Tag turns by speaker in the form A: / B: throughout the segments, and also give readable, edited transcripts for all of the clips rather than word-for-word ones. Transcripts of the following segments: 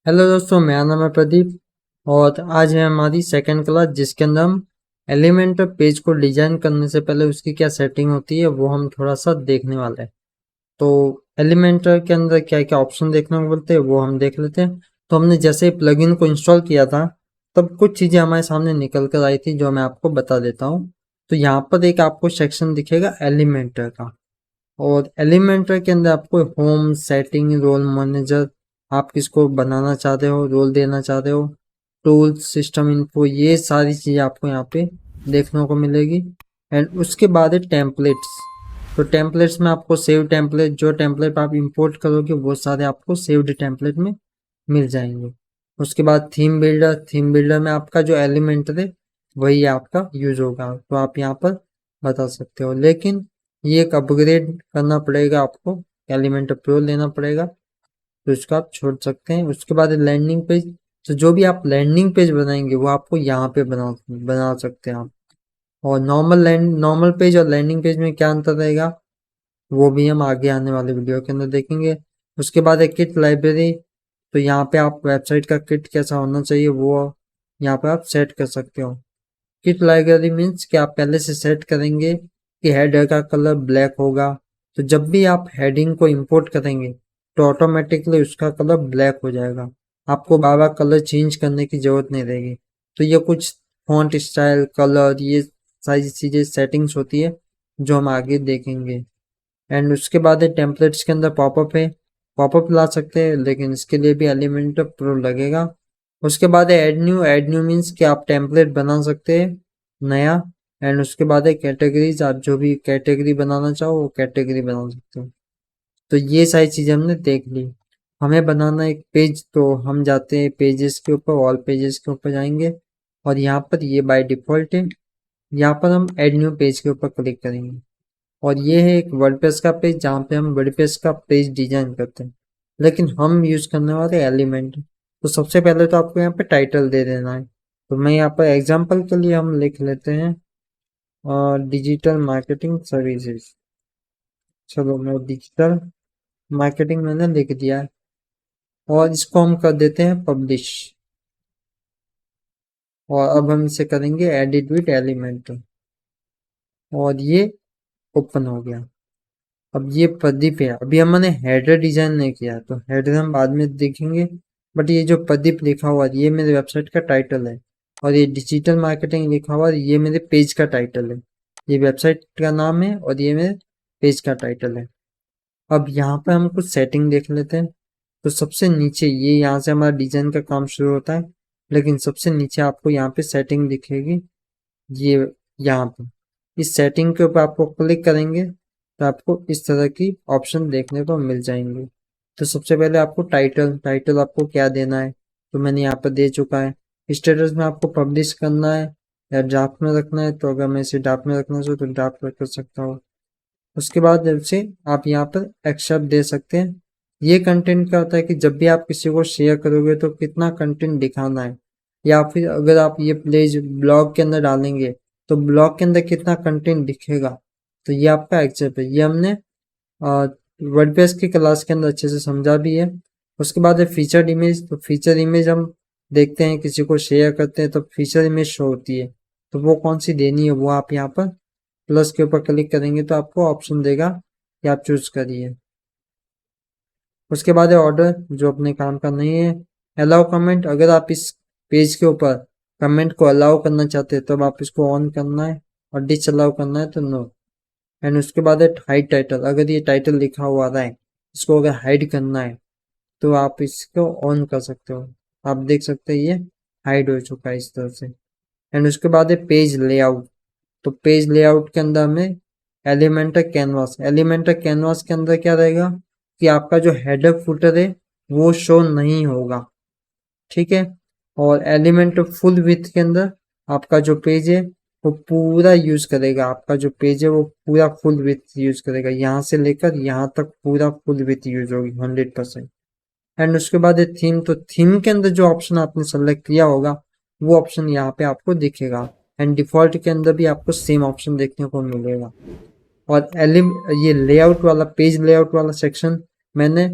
A: Hello दोस्तों, मेरा नाम है प्रदीप और आज है हमारी सेकंड क्लास जिसके अंदर हम एलिमेंटर पेज को डिजाइन करने से पहले उसकी क्या सेटिंग होती है वो हम थोड़ा सा देखने वाले हैं। तो एलिमेंटर के अंदर क्या क्या ऑप्शन देखने को मिलते हैं वो हम देख लेते हैं। तो हमने जैसे ही प्लगइन को इंस्टॉल किया था तब कुछ चीज़ें हमारे सामने निकल कर आई थी जो मैं आपको बता देता हूँ। तो यहाँ पर एक आपको सेक्शन दिखेगा एलिमेंटर का, और एलिमेंटर के अंदर आपको होम सेटिंग रोल मैनेजर, आप किसको बनाना चाहते हो, रोल देना चाहते हो, टूल्स सिस्टम इन्फो, ये सारी चीज़ें आपको यहाँ पे देखने को मिलेगी। एंड उसके बाद है टेम्पलेट्स। तो टेम्पलेट्स में आपको सेव टेम्पलेट, जो टेम्पलेट आप इंपोर्ट करोगे वो सारे आपको सेव्ड टेम्पलेट में मिल जाएंगे। उसके बाद थीम बिल्डर, थीम बिल्डर में आपका जो एलिमेंटर है वही आपका यूज होगा, तो आप यहाँ पर बता सकते हो। लेकिन ये एक अपग्रेड करना पड़ेगा आपको, एलिमेंटर प्रो लेना पड़ेगा, तो इसको आप छोड़ सकते हैं। उसके बाद लैंडिंग पेज, तो जो भी आप लैंडिंग पेज बनाएंगे वो आपको यहाँ पे बना बना सकते हैं आप। और नॉर्मल पेज और लैंडिंग पेज में क्या अंतर रहेगा वो भी हम आगे आने वाले वीडियो के अंदर देखेंगे। उसके बाद है किट लाइब्रेरी। तो यहाँ पे आप वेबसाइट का किट कैसा होना चाहिए वो यहाँ पे आप सेट कर सकते हो। किट लाइब्रेरी मीन्स कि आप पहले से सेट करेंगे कि हेडर का कलर ब्लैक होगा, तो जब भी आप हेडिंग को इंपोर्ट करेंगे तो ऑटोमेटिकली उसका कलर ब्लैक हो जाएगा, आपको बार बार कलर चेंज करने की जरूरत नहीं रहेगी। तो ये कुछ फॉन्ट स्टाइल, कलर, ये सारी चीज़ें सेटिंग्स होती है जो हम आगे देखेंगे। एंड उसके बाद है टेम्पलेट्स के अंदर पॉपअप है, पॉपअप ला सकते हैं लेकिन इसके लिए भी एलिमेंटर प्रो लगेगा। उसके बाद है ऐड न्यू मीन्स कि आप टेम्पलेट बना सकते हैं नया। एंड उसके बाद है कैटेगरीज, आप जो भी कैटेगरी बनाना चाहो वो कैटेगरी बना सकते हो। तो ये सारी चीज़ें हमने देख ली। हमें बनाना एक पेज, तो हम जाते हैं पेजेस के ऊपर, ऑल पेजेस के ऊपर जाएंगे और यहाँ पर ये बाय डिफ़ॉल्ट है, यहाँ पर हम ऐड न्यू पेज के ऊपर क्लिक करेंगे। और ये है एक वर्डप्रेस का पेज जहाँ पे हम वर्डप्रेस का पेज डिजाइन करते हैं, लेकिन हम यूज करने वाले एलिमेंट। तो सबसे पहले तो आपको यहाँ पे टाइटल दे देना है। तो मैं यहाँ पर एग्जांपल के लिए हम लिख लेते हैं डिजिटल मार्केटिंग सर्विसेज। चलो, मैं डिजिटल मार्केटिंग मैंने लिख दिया है और इसको हम कर देते हैं पब्लिश। और अब हम इसे करेंगे एडिट विद एलिमेंट, और ये ओपन हो गया। अब ये प्रदीप है, अभी हमने हेडर डिजाइन नहीं किया तो हेडर हम बाद में देखेंगे। बट ये जो प्रदीप लिखा हुआ है ये मेरे वेबसाइट का टाइटल है, और ये डिजिटल मार्केटिंग लिखा हुआ है ये मेरे पेज का टाइटल है। ये वेबसाइट का नाम है और ये मेरे पेज का टाइटल है। अब यहाँ पे हम कुछ सेटिंग देख लेते हैं। तो सबसे नीचे ये, यहाँ से हमारा डिजाइन का काम शुरू होता है, लेकिन सबसे नीचे आपको यहाँ पे सेटिंग दिखेगी। ये यहाँ पे इस सेटिंग के ऊपर आपको क्लिक करेंगे तो आपको इस तरह की ऑप्शन देखने को मिल जाएंगे। तो सबसे पहले आपको टाइटल, टाइटल आपको क्या देना है तो मैंने यहाँ पर दे चुका है। स्टेटस में आपको पब्लिश करना है या ड्राफ्ट में रखना है, तो अगर मैं इसे ड्राफ्ट में रखना चाहूँ तो ड्राफ्ट में कर सकता हूँ। उसके बाद से आप यहाँ पर एक्सेप्ट दे सकते हैं। ये कंटेंट क्या होता है कि जब भी आप किसी को शेयर करोगे तो कितना कंटेंट दिखाना है, या फिर अगर आप ये पेज ब्लॉग के अंदर डालेंगे तो ब्लॉग के अंदर कितना कंटेंट दिखेगा, तो ये आपका एक्सेप्ट है। ये हमने वर्डप्रेस की क्लास के अंदर अच्छे से समझा भी है। उसके बाद है फीचर्ड इमेज। तो फीचर इमेज हम देखते हैं किसी को शेयर करते हैं तो फीचर इमेज शो होती है, तो वो कौन सी देनी है वो आप यहाँ पर प्लस के ऊपर क्लिक करेंगे तो आपको ऑप्शन देगा कि आप चूज करिए। उसके बाद है ऑर्डर, जो अपने काम का नहीं है। अलाउ कमेंट, अगर आप इस पेज के ऊपर कमेंट को अलाउ करना चाहते हैं तब आप इसको ऑन करना है, और डिस अलाउ करना है तो नो। एंड उसके बाद है हाइड टाइटल, अगर ये टाइटल लिखा हुआ आ रहा है इसको अगर हाइड करना है तो आप इसको ऑन कर सकते हो। आप देख सकते हैं ये हाइड हो चुका है इस तरह से। एंड उसके बाद है पेज लेआउट। तो पेज लेआउट के अंदर हमें एलिमेंटर कैनवास, एलिमेंटर कैनवास के अंदर क्या रहेगा कि आपका जो हेडर फुटर है वो शो नहीं होगा, ठीक है। और एलिमेंटर फुल विड्थ के अंदर आपका जो पेज है वो पूरा यूज करेगा, आपका जो पेज है वो पूरा फुल विड्थ यूज करेगा, यहाँ से लेकर यहाँ तक पूरा फुल विड्थ यूज होगी 100%। एंड उसके बाद है थीम। तो थीम के अंदर जो ऑप्शन आपने सेलेक्ट किया होगा वो ऑप्शन यहाँ पे आपको दिखेगा। एंड डिफॉल्ट के अंदर भी आपको सेम ऑप्शन देखने को मिलेगा। और ये लेआउट वाला, पेज लेआउट वाला सेक्शन मैंने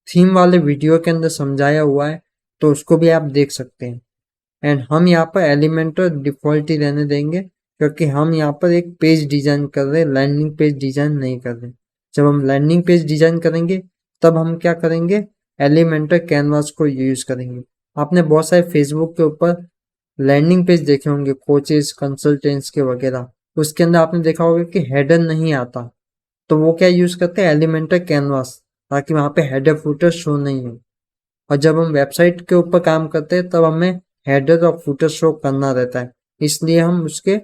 A: थीम वाले वीडियो के अंदर समझाया हुआ है, तो उसको भी आप देख सकते हैं। एंड हम यहाँ पर एलिमेंटर डिफॉल्ट ही रहने देंगे, क्योंकि हम यहाँ पर एक पेज डिजाइन कर रहे हैं, लैंडिंग पेज डिजाइन नहीं कर रहे। जब हम लैंडिंग पेज डिजाइन करेंगे तब हम क्या करेंगे, एलिमेंटर कैनवास को यूज करेंगे। आपने बहुत सारे फेसबुक के ऊपर लैंडिंग पेज देखे होंगे, कोचेस कंसल्टेंट्स के वगैरह, उसके अंदर आपने देखा होगा कि हेडर नहीं आता, तो वो क्या यूज करते हैं, एलिमेंटर कैनवास, ताकि वहां पे हेडर फुटर शो नहीं हो। और जब हम वेबसाइट के ऊपर काम करते हैं तब हमें हेडर और फुटर शो करना रहता है, इसलिए हम उसके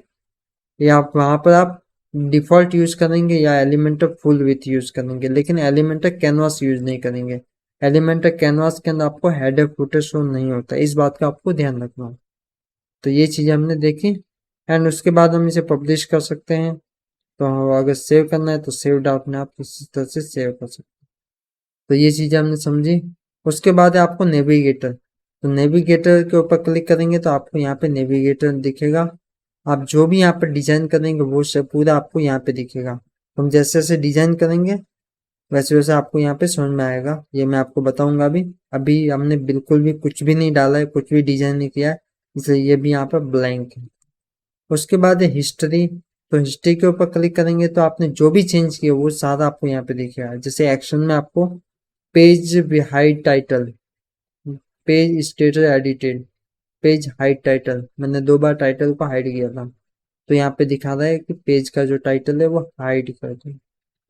A: या वहां पर आप डिफॉल्ट यूज करेंगे या एलिमेंटर फुल विथ यूज करेंगे, लेकिन एलिमेंटर कैनवास यूज नहीं करेंगे। एलिमेंटर कैनवास के अंदर आपको हेडर फुटर शो नहीं होता, इस बात का आपको ध्यान रखना है। तो ये चीजें हमने देखी। एंड उसके बाद हम इसे पब्लिश कर सकते हैं। तो अगर सेव करना है तो सेव अपने आप इसी तरह से सेव कर सकते हैं। तो ये चीजें हमने समझी। उसके बाद है आपको नेविगेटर। तो नेविगेटर के ऊपर क्लिक करेंगे तो आपको यहाँ पे नेविगेटर दिखेगा। आप जो भी यहाँ पर डिजाइन करेंगे वो सब पूरा आपको यहाँ पे दिखेगा। हम जैसे जैसे डिजाइन करेंगे वैसे वैसे आपको यहाँ पे समझ में आएगा, ये मैं आपको बताऊंगा अभी। अभी हमने बिल्कुल भी कुछ भी नहीं डाला है, कुछ भी डिजाइन नहीं किया है, इसलिए ये भी यहाँ पर ब्लैंक है। उसके बाद है हिस्ट्री। तो हिस्ट्री के ऊपर क्लिक करेंगे तो आपने जो भी चेंज किया वो सारा आपको यहाँ पे दिखेगा। जैसे एक्शन में आपको page hide title, page status edited, page hide title, मैंने 2 बार टाइटल को हाइड किया था, तो यहाँ पे दिखा रहा है कि पेज का जो टाइटल है वो हाइड कर दो।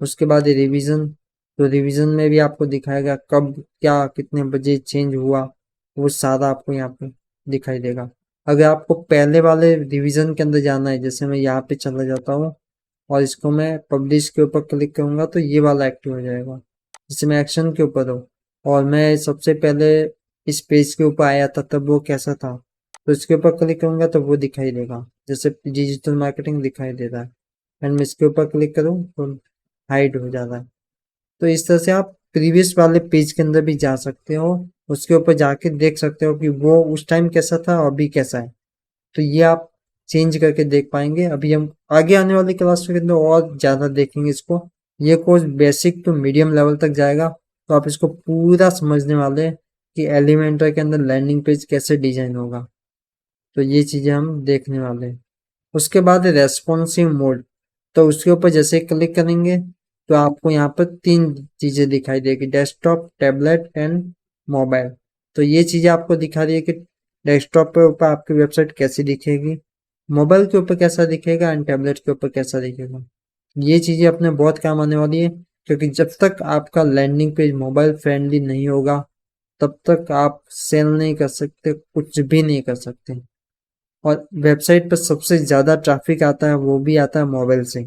A: उसके बाद रिवीजन। तो रिवीजन में भी आपको दिखाएगा कब क्या कितने बजे चेंज हुआ, वो सारा आपको यहाँ पे दिखाई देगा। अगर आपको पहले वाले रिवीजन के अंदर जाना है, जैसे मैं यहाँ पे चला जाता हूँ और इसको मैं पब्लिश के ऊपर क्लिक करूंगा तो ये वाला एक्टिव हो जाएगा। जैसे मैं एक्शन के ऊपर हूँ और मैं सबसे पहले इस पेज के ऊपर आया था तब वो कैसा था, तो इसके ऊपर क्लिक करूंगा तो वो दिखाई देगा, जैसे डिजिटल मार्केटिंग दिखाई दे रहा है। एंड मैं इसके ऊपर क्लिक करूँ तो हाइड हो जाता है। तो इस तरह से आप प्रीवियस वाले पेज के अंदर भी जा सकते हो, उसके ऊपर जाके देख सकते हो कि वो उस टाइम कैसा था और अभी कैसा है। तो ये आप चेंज करके देख पाएंगे। अभी हम आगे आने वाली क्लास के अंदर और ज्यादा देखेंगे इसको। ये course basic to medium level तक जाएगा, तो आप इसको पूरा समझने वाले हैं कि एलिमेंटर के अंदर लैंडिंग पेज कैसे डिजाइन होगा। तो ये चीजें हम देखने वाले हैं। उसके बाद रेस्पॉन्सिव मोड। तो उसके ऊपर जैसे क्लिक करेंगे तो आपको यहाँ पर 3 चीजें दिखाई देगी, डेस्कटॉप, टैबलेट एंड मोबाइल। तो ये चीजें आपको दिखा रही है कि डेस्कटॉप पे ऊपर आपकी वेबसाइट कैसी दिखेगी, मोबाइल के ऊपर कैसा दिखेगा एंड टैबलेट के ऊपर कैसा दिखेगा। ये चीजें अपने बहुत काम आने वाली है, क्योंकि जब तक आपका लैंडिंग पेज मोबाइल फ्रेंडली नहीं होगा तब तक आप सेल नहीं कर सकते, कुछ भी नहीं कर सकते। और वेबसाइट पर सबसे ज्यादा ट्रैफिक आता है वो भी आता है मोबाइल से।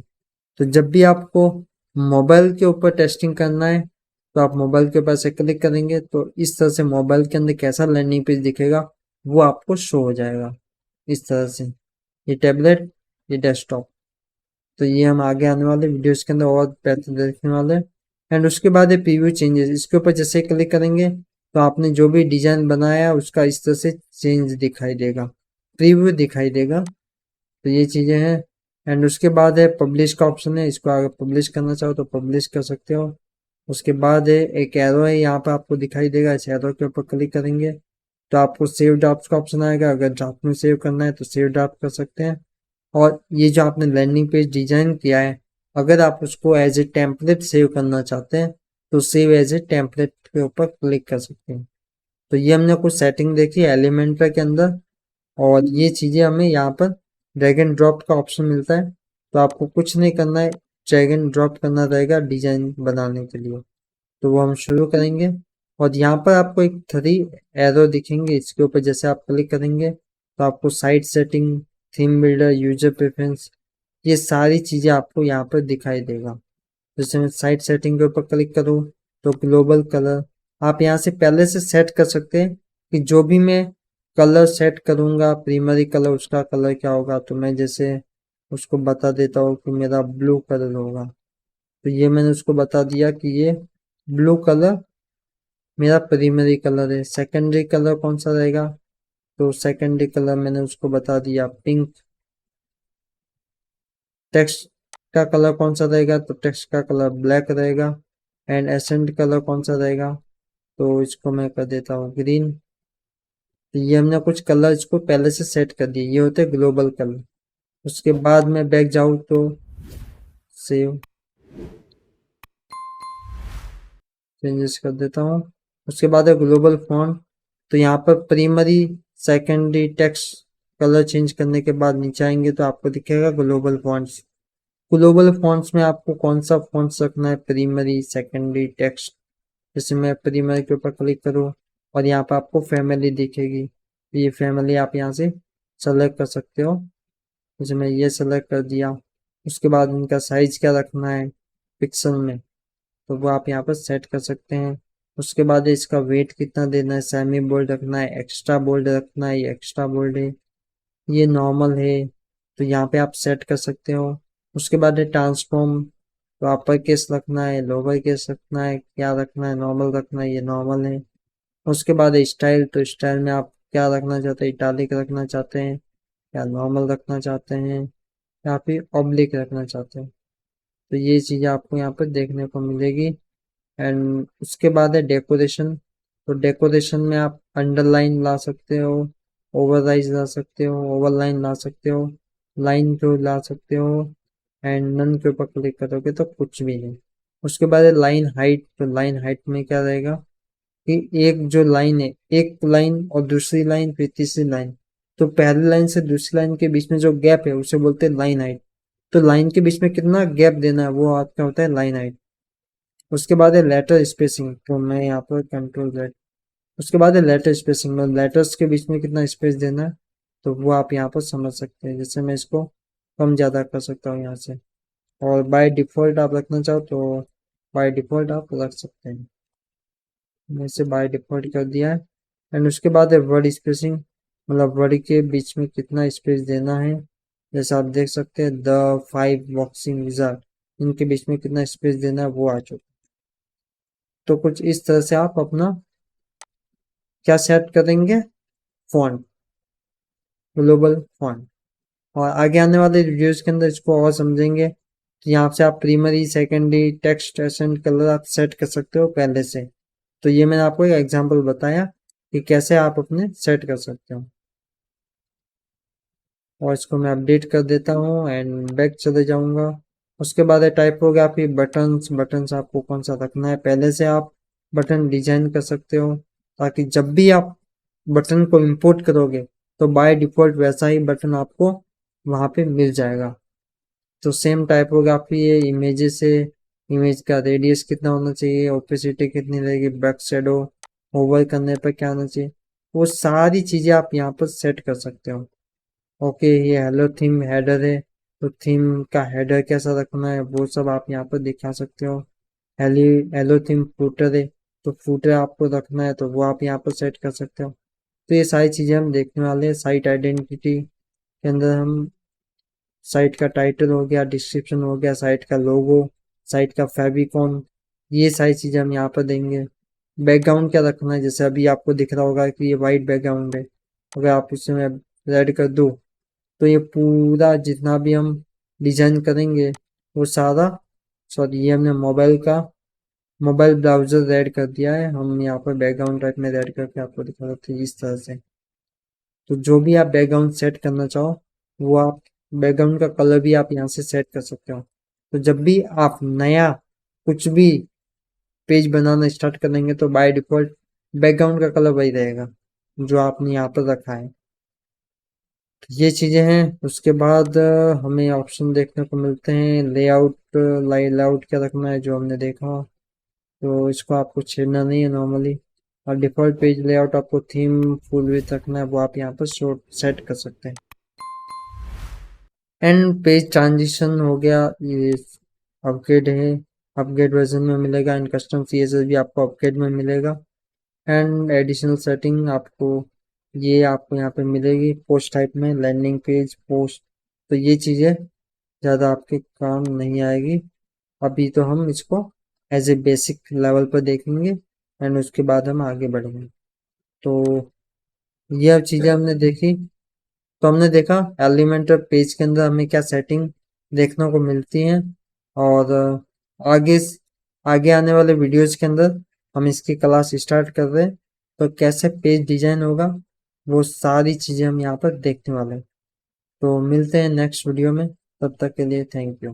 A: तो जब भी आपको मोबाइल के ऊपर टेस्टिंग करना है तो आप मोबाइल के ऊपर से क्लिक करेंगे तो इस तरह से मोबाइल के अंदर कैसा लैंडिंग पेज दिखेगा वो आपको शो हो जाएगा इस तरह से। ये टैबलेट, ये डेस्कटॉप। तो ये हम आगे आने वाले वीडियोस के अंदर और बेहतर देखने वाले हैं। एंड उसके बाद है प्रीव्यू चेंजेस। इसके ऊपर जैसे क्लिक करेंगे तो आपने जो भी डिजाइन बनाया है उसका इस तरह से चेंज दिखाई देगा, प्रीव्यू दिखाई देगा। तो ये चीजें हैं। एंड उसके बाद है पब्लिश का ऑप्शन है, इसको अगर पब्लिश करना चाहो तो पब्लिश कर सकते हो। उसके बाद है एक एरो है, यहाँ पे आपको दिखाई देगा, इस एरो के ऊपर क्लिक करेंगे तो आपको सेव ड्राफ्ट का ऑप्शन आएगा। अगर ड्राफ्ट में सेव करना है तो सेव ड्राफ्ट कर सकते हैं। और ये जो आपने लैंडिंग पेज डिजाइन किया है, अगर आप उसको एज ए टेम्पलेट सेव करना चाहते हैं तो सेव एज ए टेम्पलेट के ऊपर क्लिक कर सकते हैं। तो ये हमने कुछ सेटिंग देखी एलिमेंटर के अंदर, और ये चीजें हमें यहाँ पर ड्रैग एंड ड्रॉप का ऑप्शन मिलता है। तो आपको कुछ नहीं करना है, ड्रैग एंड ड्रॉप करना रहेगा डिजाइन बनाने के लिए। तो वो हम शुरू करेंगे। और यहाँ पर आपको एक 3 एरो दिखेंगे, इसके ऊपर जैसे आप क्लिक करेंगे तो आपको site setting, theme builder, user preference, ये सारी चीजें आपको यहाँ पर दिखाई देगा। जैसे मैं साइट सेटिंग के ऊपर क्लिक करूँ तो ग्लोबल कलर आप यहाँ से पहले से सेट कर सकते हैं कि जो भी मैं कलर सेट करूंगा प्राइमरी कलर उसका कलर क्या होगा। तो मैं जैसे उसको बता देता हूँ कि मेरा ब्लू कलर होगा, तो ये मैंने उसको बता दिया कि ये ब्लू कलर मेरा प्राइमरी कलर है। सेकेंडरी कलर कौन सा रहेगा, तो सेकेंडरी कलर मैंने उसको बता दिया पिंक। टेक्स्ट का कलर कौन सा रहेगा, तो टेक्स्ट का कलर ब्लैक रहेगा। एंड एसेंट कलर कौन सा रहेगा, तो इसको मैं कर देता हूँ ग्रीन। तो ये हमने कुछ कलर इसको पहले से सेट कर दिए, ये होते हैं ग्लोबल कलर। उसके बाद मैं बैक जाऊँ तो सेव चेंजेस कर देता हूँ। उसके बाद है ग्लोबल फॉन्ट। तो यहाँ पर primary secondary text colour change करने के बाद नीचे आएंगे तो आपको दिखेगा ग्लोबल फॉन्ट्स। ग्लोबल फॉन्ट्स में आपको कौन सा फॉन्ट्स रखना है, प्राइमरी सेकेंडरी टेक्स्ट। जैसे मैं प्राइमरी के ऊपर क्लिक करूँ और यहाँ पर आपको फैमिली दिखेगी, ये फैमिली आप यहाँ से सेलेक्ट कर सकते हो। जैसे मैं ये सेलेक्ट कर दिया। उसके बाद इनका साइज क्या रखना है पिक्सल में, तो वो आप यहाँ पर सेट कर सकते हैं। उसके बाद इसका वेट कितना देना है, सेमी बोल्ड रखना है, एक्स्ट्रा बोल्ड रखना है, ये एक्स्ट्रा बोल्ड है, ये नॉर्मल है, तो यहाँ पे आप सेट कर सकते हो। उसके बाद है ट्रांसफॉर्म, तो अपर केस रखना है, लोअर केस रखना है, क्या रखना है, नॉर्मल रखना है, ये नॉर्मल है। उसके बाद है स्टाइल, तो स्टाइल में आप क्या रखना चाहते हैं, इटालिक रखना चाहते हैं या नॉर्मल रखना चाहते हैं या फिर ऑब्लिक रखना चाहते हैं। तो ये चीज़ें आपको यहाँ पर देखने को मिलेगी। एंड उसके बाद है डेकोरेशन। तो डेकोरेशन में आप अंडरलाइन ला सकते हो, ओवरराइज ला सकते हो, ओवरलाइन ला सकते हो, लाइन को ला सकते हो। एंड नन के ऊपर क्लिक करोगे तो कुछ भी नहीं। उसके बाद है लाइन हाइट। तो लाइन हाइट में क्या रहेगा कि एक जो लाइन है, एक लाइन और दूसरी लाइन फिर तीसरी लाइन, तो पहली लाइन से दूसरी लाइन के बीच में जो गैप है उसे बोलते हैं लाइन हाइट। तो लाइन के बीच में कितना गैप देना है वो आपका होता है लाइन हाइट। उसके बाद है लेटर स्पेसिंग, तो मैं यहाँ पर कंट्रोल Z। उसके बाद है लेटर स्पेसिंग, मतलब लेटर्स के बीच में कितना स्पेस देना है, तो वो आप यहाँ पर समझ सकते हैं। जैसे मैं इसको कम ज़्यादा कर सकता हूँ यहाँ से। और बाय डिफ़ॉल्ट आप रखना चाहो तो बाय डिफ़ॉल्ट आप रख सकते हैं। मैं इसे बाय डिफ़ॉल्ट कर दिया है। एंड उसके बाद है वर्ड स्पेसिंग, मतलब वर्ड के बीच में कितना स्पेस देना है। जैसे आप देख सकते हैं द 5 बॉक्सिंग विजार्ड, इनके बीच में कितना स्पेस देना है वो आ चुका। तो कुछ इस तरह से आप अपना क्या सेट करेंगे, फॉन्ट, ग्लोबल फॉन्ट। और आगे आने वाले वीडियोस के अंदर इसको और समझेंगे कि यहाँ से आप primary secondary text accent colour आप सेट कर सकते हो पहले से। तो ये मैंने आपको एक एग्जांपल बताया कि कैसे आप अपने सेट कर सकते हो। और इसको मैं अपडेट कर देता हूँ एंड बैक चले जाऊंगा। उसके बाद है टाइपोग्राफी, बटन्स। बटन्स आपको कौन सा रखना है, पहले से आप बटन डिजाइन कर सकते हो ताकि जब भी आप बटन को इंपोर्ट करोगे तो बाय डिफॉल्ट वैसा ही बटन आपको वहां पे मिल जाएगा। तो सेम टाइपोग्राफी है, इमेजेस है, इमेज का रेडियस कितना होना चाहिए, ओपेसिटी कितनी रहेगी, बैक शेडो, होवर करने पर क्या होना चाहिए, वो सारी चीजें आप यहाँ पर सेट कर सकते हो। ओके, ये हेलो थीम हेडर है, तो थीम का हेडर कैसा रखना है वो सब आप यहाँ पर दिखा सकते हो। हेलो हेलो थीम फूटर है, तो फूटर आपको रखना है तो वो आप यहाँ पर सेट कर सकते हो। तो ये सारी चीज़ें हम देखने वाले हैं। साइट आइडेंटिटी के अंदर हम साइट का टाइटल हो गया, डिस्क्रिप्शन हो गया, साइट का लोगो, साइट का फेविकॉन, ये सारी चीज़ें हम यहाँ पर देंगे। बैकग्राउंड क्या रखना है, जैसे अभी आपको दिख रहा होगा कि ये वाइट बैकग्राउंड है, अगर आप उसे मैं रेड कर दूँ तो ये पूरा जितना भी हम डिजाइन करेंगे वो सारा, सॉरी ये हमने मोबाइल ब्राउजर रेड कर दिया है, हम यहाँ पर बैकग्राउंड टाइप में रेड करके आपको दिखा सकते हैं इस तरह से। तो जो भी आप बैकग्राउंड सेट करना चाहो वो आप बैकग्राउंड का कलर भी आप यहाँ से सेट कर सकते हो। तो जब भी आप नया कुछ भी पेज बनाना स्टार्ट करेंगे तो बाय डिफॉल्ट बैकग्राउंड का कलर वही रहेगा जो आपने यहाँ पर रखा है। तो ये चीज़ें हैं। उसके बाद हमें ऑप्शन देखने को मिलते हैं लेआउट। लेआउट क्या रखना है जो हमने देखा, तो इसको आपको छेड़ना नहीं है नॉर्मली। और डिफ़ॉल्ट पेज लेआउट आपको थीम फुल विड्थ रखना है वो आप यहाँ पर शॉर्ट सेट कर सकते हैं। एंड पेज ट्रांजिशन हो गया, ये अपग्रेड है, अपग्रेड वर्जन में मिलेगा। एंड कस्टम सीएसएस भी आपको अपग्रेड में मिलेगा। एंड एडिशनल सेटिंग आपको ये आपको यहाँ पे मिलेगी पोस्ट टाइप में, लैंडिंग पेज पोस्ट। तो ये चीज़ें ज़्यादा आपके काम नहीं आएगी, अभी तो हम इसको एज ए बेसिक लेवल पर देखेंगे एंड उसके बाद हम आगे बढ़ेंगे। तो ये चीज़ें हमने देखी। तो हमने देखा एलिमेंटर पेज के अंदर हमें क्या सेटिंग देखने को मिलती है। और आगे आगे आने वाले वीडियोस के अंदर हम इसकी क्लास स्टार्ट कर रहे हैं, तो कैसे पेज डिजाइन होगा वो सारी चीज़ें हम यहाँ पर देखने वाले हैं। तो मिलते हैं नेक्स्ट वीडियो में, तब तक के लिए थैंक यू।